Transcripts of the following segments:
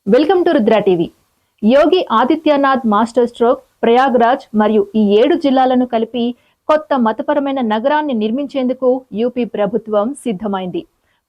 Welcome to Rudra TV. Yogi Adityanath master stroke Prayagraj మరియు ఈ 7 జిల్లాలను కలిపి కొత్త మతపరమైన నగరాన్ని నిర్మించేందుకు యూపీ ప్రభుత్వం సిద్ధమైంది.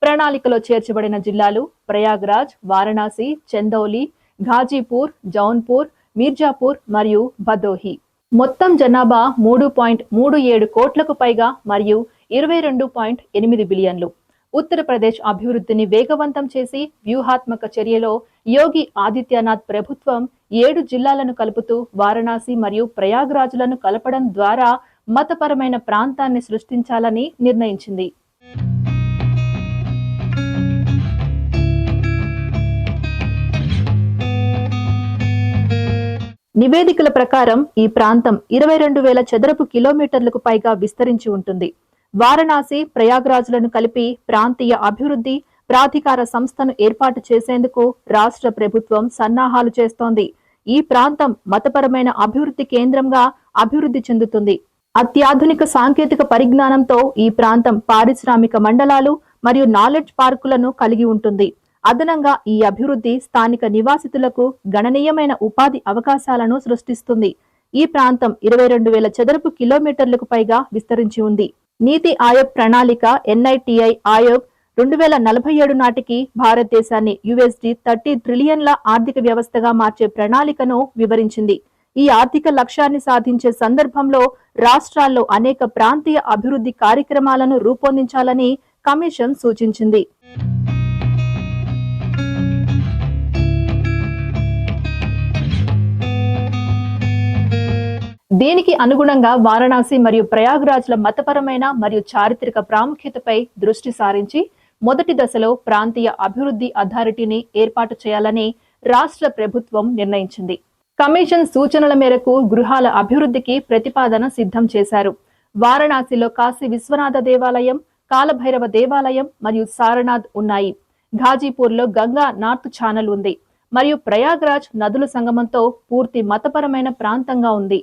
ప్రణాళికలో చేర్చబడిన జిల్లాలు ప్రయాగ్రాజ్, వారణాసి, చందౌలి, ఘాజీపూర్, జౌన్పూర్, మీర్జాపూర్ మరియు భదోహి. మొత్తం జనాభా 3.37 కోట్లకు పైగా మరియు 22.8 బిలియన్లు. ఉత్తరప్రదేశ్ అభివృద్ధిని వేగవంతం చేసి వ్యూహాత్మక చర్యలో యోగి ఆదిత్యనాథ్ ప్రభుత్వం 7 జిల్లాలను కలుపుతూ వారణాసి మరియు ప్రయాగ్రాజ్లను కలపడం ద్వారా మతపరమైన ప్రాంతాన్ని సృష్టించాలని నిర్ణయించింది. నివేదికల ప్రకారం ఈ ప్రాంతం 22,000 చదరపు కిలోమీటర్లకు పైగా విస్తరించి ఉంటుంది. వారణాసి, ప్రయాగ్రాజ్లను కలిపి ప్రాంతీయ అభివృద్ధి ప్రాధికార సంస్థను ఏర్పాటు చేసేందుకు రాష్ట్ర ప్రభుత్వం సన్నాహాలు చేస్తోంది. ఈ ప్రాంతం మతపరమైన అభివృద్ధి కేంద్రంగా అభివృద్ధి చెందుతుంది. అత్యాధునిక సాంకేతిక పరిజ్ఞానంతో ఈ ప్రాంతం పారిశ్రామిక మండలాలు మరియు నాలెడ్జ్ పార్కులను కలిగి ఉంటుంది. అదనంగా ఈ అభివృద్ధి స్థానిక నివాసితులకు గణనీయమైన ఉపాధి అవకాశాలను సృష్టిస్తుంది. ఈ ప్రాంతం 22,000 చదరపు కిలోమీటర్లకు పైగా విస్తరించి ఉంది. నీతి ఆయోగ్ ప్రణాళిక NITI ఆయోగ్ 2047 నాటికి భారతదేశాన్ని $30 ట్రిలియన్ల ఆర్థిక వ్యవస్థగా మార్చే ప్రణాళికను వివరించింది. ఈ ఆర్థిక లక్ష్యాన్ని సాధించే సందర్భంలో రాష్ట్రాల్లో అనేక ప్రాంతీయ అభివృద్ధి కార్యక్రమాలను రూపొందించాలని కమిషన్ సూచించింది. దీనికి అనుగుణంగా వారణాసి మరియు ప్రయాగ్రాజ్ల మతపరమైన మరియు చారిత్రక ప్రాముఖ్యతపై దృష్టి సారించి మొదటి దశలో ప్రాంతీయ అభివృద్ధి అథారిటీని ఏర్పాటు చేయాలని రాష్ట్ర ప్రభుత్వం నిర్ణయించింది. కమిషన్ సూచనల మేరకు గృహాల అభివృద్ధికి ప్రతిపాదన సిద్ధం చేశారు. వారణాసిలో కాశీ విశ్వనాథ దేవాలయం, కాలభైరవ దేవాలయం మరియు సారనాథ్ ఉన్నాయి. ఘాజీపూర్లో గంగా నార్త్ ఛానల్ ఉంది మరియు ప్రయాగ్రాజ్ నదుల సంగమంతో పూర్తి మతపరమైన ప్రాంతంగా ఉంది.